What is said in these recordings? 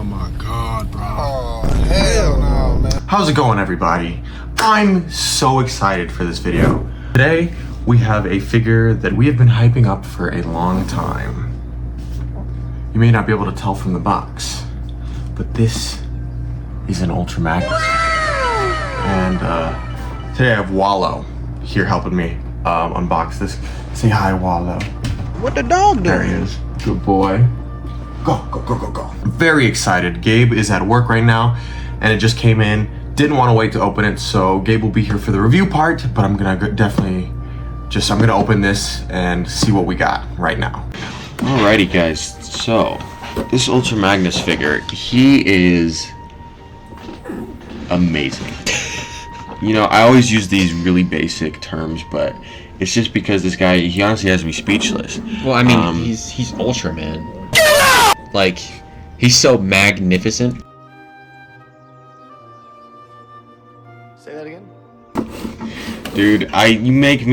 Oh my god, bro. Oh, hell no, man. How's it going, everybody? I'm so excited for this video. Today, we have a figure that we have been hyping up for a long time. You may not be able to tell from the box, but this is an Ultra Magnus figure. And today I have Wallow here helping me unbox this. Say hi, Wallow. What the dog doing? There he is. Good boy. Go, go, go, go, go. I'm very excited. Gabe is at work right now, and it just came in. Didn't want to wait to open it, so Gabe will be here for the review part, but I'm gonna I'm gonna open this and see what we got right now. Alrighty, guys. So, this Ultra Magnus figure, he is amazing. You know, I always use these really basic terms, but it's just because this guy, he honestly has me speechless. Well, I mean, he's Ultra, man. Like, he's so magnificent. Say that again? Dude, you make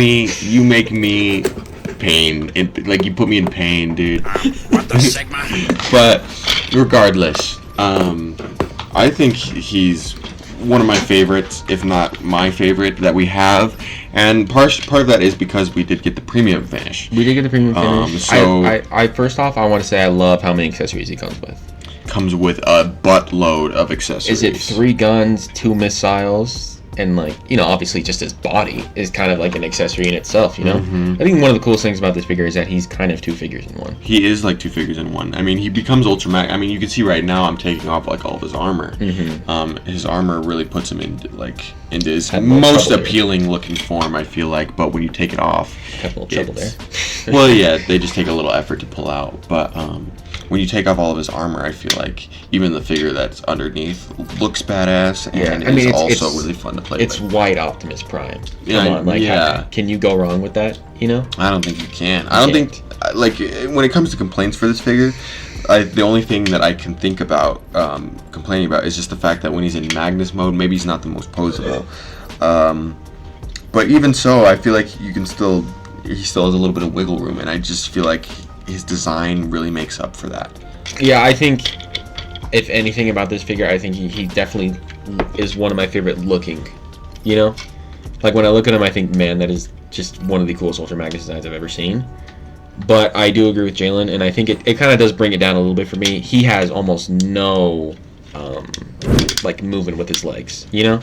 me pain. Like, you put me in pain, dude. What the Sigma? But regardless, I think he's one of my favorites, if not my favorite, that we have. And part of that is because we did get the premium finish. We did get the premium finish. So I first off, I want to say I love how many accessories he comes with. Comes with a buttload of accessories. Is it 3 guns, 2 missiles, and, like, you know, obviously just his body is kind of like an accessory in itself, you know? I think one of the coolest things about this figure is that he's kind of 2 figures in one. He is like 2 figures in one. I mean, he becomes Ultra Mag. I mean, you can see right now I'm taking off like all of his armor. His armor really puts him into his most appealing looking form, I feel like. But when you take it off, have a little trouble there. Well, yeah, they just take a little effort to pull out. But when you take off all of his armor, I feel like even the figure that's underneath looks badass, and it's also really fun to play with. It's white Optimus Prime. Yeah, come on, like, can you go wrong with that? You know? I don't think you can. I don't think, like, when it comes to complaints for this figure, the only thing that I can think about complaining about is just the fact that when he's in Magnus mode, maybe he's not the most posable. But even so, I feel like he still has a little bit of wiggle room, and I just feel like his design really makes up for that. Yeah, I think if anything about this figure, I think he definitely is one of my favorite looking, you know? Like, when I look at him, I think, man, that is just one of the coolest Ultra Magnus designs I've ever seen. But I do agree with Jalen, and I think it kind of does bring it down a little bit for me. He has almost no, like, movement with his legs, you know?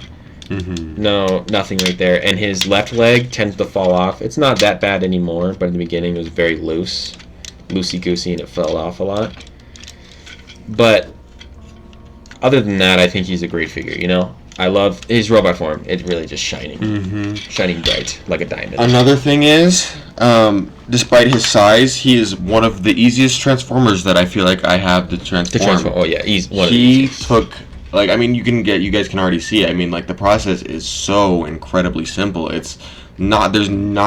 No, nothing right there. And his left leg tends to fall off. It's not that bad anymore, but in the beginning it was very loosey-goosey, and it fell off a lot. But other than that, I think he's a great figure, you know? I love his robot form. It's really just shining. Shining bright, like a diamond. Another thing is, despite his size, he is one of the easiest Transformers that I feel like I have to transform. Oh, yeah, he's one of the easiest. Like, I mean, you guys can already see it. I mean, like, the process is so incredibly simple. There's not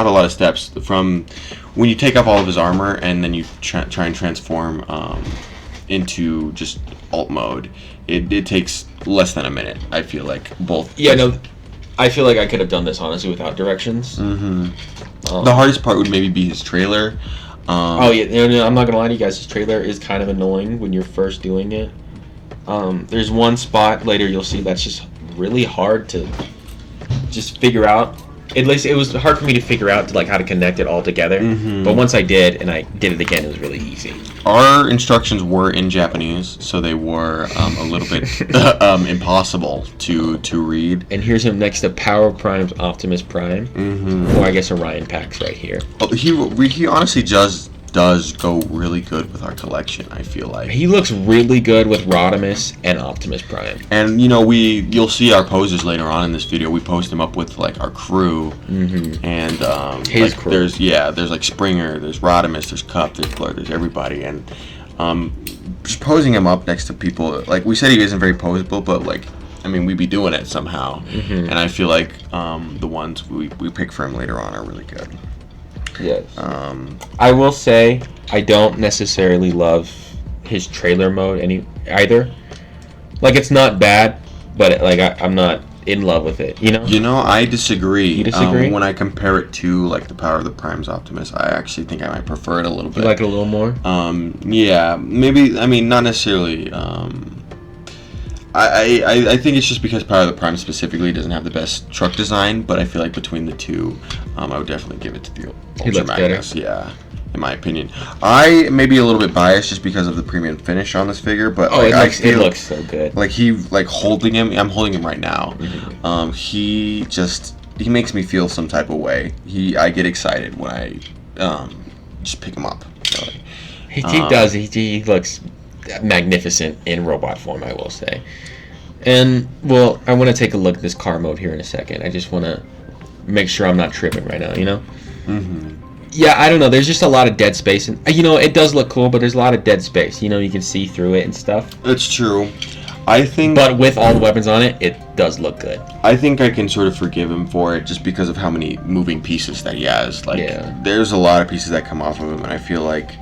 a lot of steps from when you take off all of his armor and then you try and transform into just alt mode. It takes less than a minute, I feel like, both. Yeah, no, I feel like I could have done this, honestly, without directions. The hardest part would maybe be his trailer. Oh, yeah, no, I'm not going to lie to you guys. His trailer is kind of annoying when you're first doing it. There's one spot later you'll see that's just really hard to just figure out. At least it was hard for me to figure out how to connect it all together. But once I did, and I did it again, it was really easy. Our instructions were in Japanese, so they were a little bit impossible to read. And here's him next to Power Prime's Optimus Prime, or I guess Orion Pax right here. Oh, he honestly does go really good with our collection, I feel like. He looks really good with Rodimus and Optimus Prime. And, you know, you'll see our poses later on in this video. We post them up with, like, our crew. And, his crew. There's like, Springer, there's Rodimus, there's Cup, there's Blur, there's everybody. And, just posing him up next to people, like, we said he isn't very posable, but, like, I mean, we'd be doing it somehow. And I feel like, the ones we pick for him later on are really good. Yes. I will say I don't necessarily love his trailer mode either. Like, it's not bad, but like I'm not in love with it, you know? You know, I disagree. You disagree? When I compare it to, like, the Power of the Prime's Optimus, I actually think I might prefer it a little bit. You like it a little more? Yeah, maybe, I mean, not necessarily, I think it's just because Power of the Prime specifically doesn't have the best truck design, but I feel like between the two, I would definitely give it to the Ultra Magnus. Yeah, in my opinion. I may be a little bit biased just because of the premium finish on this figure, but like, it looks so good. Like holding him, I'm holding him right now. Mm-hmm. He makes me feel some type of way. I get excited when I just pick him up. Really. He does. He looks magnificent in robot form, I will say. And well, I want to take a look at this car mode here in a second. I just want to make sure I'm not tripping right now, you know? Mm-hmm. Yeah, I don't know. There's just a lot of dead space, and you know, it does look cool, but there's a lot of dead space. You know, you can see through it and stuff. That's true. I think, but with all the weapons on it, it does look good. I think I can sort of forgive him for it just because of how many moving pieces that he has. Like, there's a lot of pieces that come off of him, and I feel like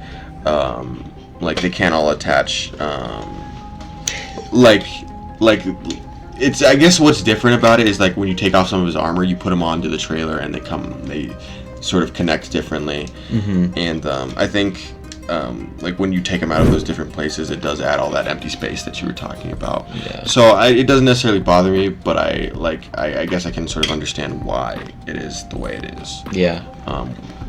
they can't all attach. It's, I guess what's different about it is like when you take off some of his armor, you put him onto the trailer, and they sort of connect differently. Mm-hmm. And I think. Like when you take them out of those different places, it does add all that empty space that you were talking about. Yeah. So it doesn't necessarily bother me, but I guess I can sort of understand why it is the way it is. Yeah.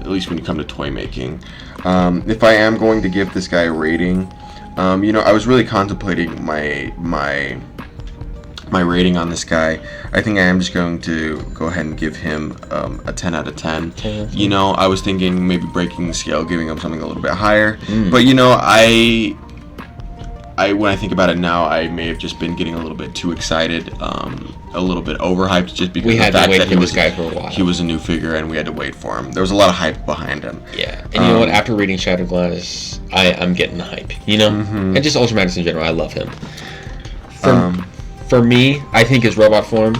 At least when you come to toy making. If I am going to give this guy a rating, you know, I was really contemplating my rating on this guy. I think I am just going to go ahead and give him a 10 out of 10. You know, I was thinking maybe breaking the scale, giving him something a little bit higher. But you know, I when I think about it now, I may have just been getting a little bit too excited, a little bit overhyped, just because of the fact that he was a new figure and we had to wait for him. There was a lot of hype behind him. Yeah, and you know what? After reading Shattered Glass, I'm getting the hype. You know, and just Ultra Magnus in general, I love him. For me, I think his robot form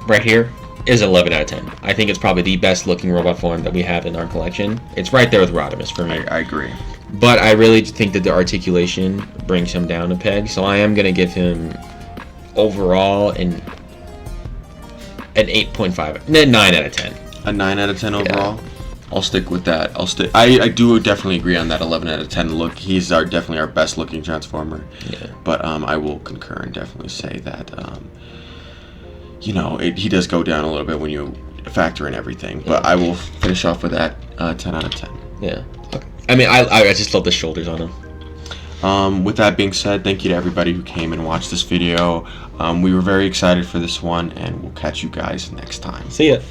right here is 11 out of 10. I think it's probably the best looking robot form that we have in our collection. It's right there with Rodimus for me. I agree. But I really think that the articulation brings him down a peg, so I am going to give him overall an 8.5, 9 out of 10. A 9 out of 10 overall? Yeah. I'll stick with that. I do definitely agree on that 11 out of 10 look. He's definitely our best looking Transformer. Yeah. But I will concur and definitely say that you know, he does go down a little bit when you factor in everything. But I will finish off with that 10 out of 10. Yeah. Okay. I mean, I just love the shoulders on him. With that being said, thank you to everybody who came and watched this video. We were very excited for this one, and we'll catch you guys next time. See ya.